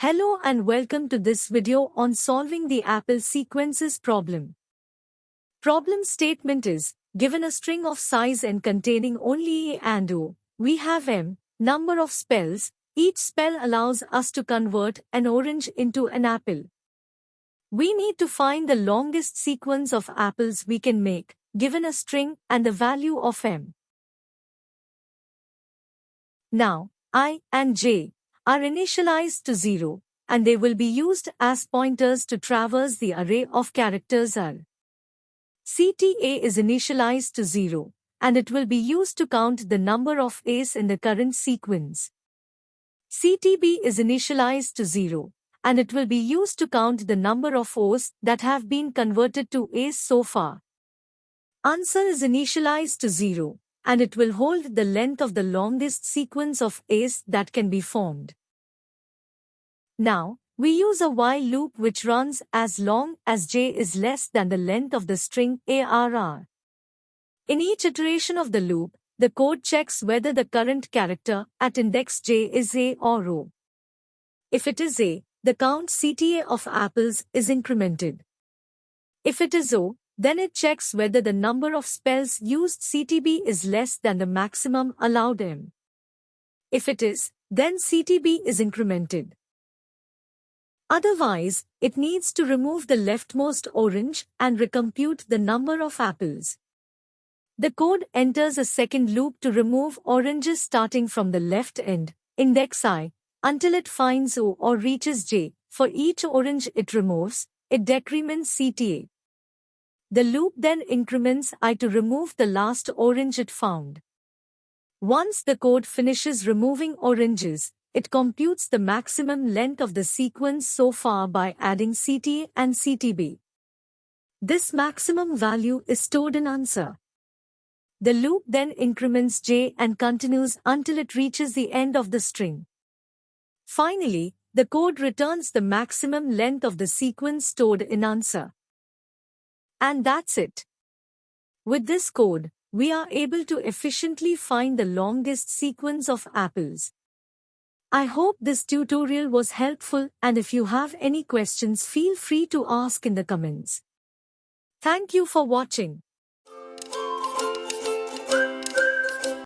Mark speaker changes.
Speaker 1: Hello and welcome to this video on solving the Apple sequences problem. Problem statement is, given a string of size n containing only A and O, we have m number of spells. Each spell allows us to convert an orange into an apple. We need to find the longest sequence of apples we can make, given a string and the value of m. Now, I and j are initialized to 0, and they will be used as pointers to traverse the array of characters R. CTA is initialized to 0, and it will be used to count the number of A's in the current sequence. CTB is initialized to 0, and it will be used to count the number of O's that have been converted to A's so far. Answer is initialized to 0, and it will hold the length of the longest sequence of A's that can be formed. Now, we use a while loop which runs as long as j is less than the length of the string ARR. In each iteration of the loop, the code checks whether the current character at index j is A or O. If it is A, the count CTA of apples is incremented. If it is O, then it checks whether the number of spells used CTB is less than the maximum allowed M. If it is, then CTB is incremented. Otherwise, it needs to remove the leftmost orange and recompute the number of apples. The code enters a second loop to remove oranges starting from the left end, index I, until it finds O or reaches J. For each orange it removes, it decrements CTA. The loop then increments I to remove the last orange it found. Once the code finishes removing oranges, it computes the maximum length of the sequence so far by adding CTA and CTB. This maximum value is stored in answer. The loop then increments j and continues until it reaches the end of the string. Finally, the code returns the maximum length of the sequence stored in answer. And that's it. With this code, we are able to efficiently find the longest sequence of apples. I hope this tutorial was helpful, and if you have any questions, feel free to ask in the comments. Thank you for watching.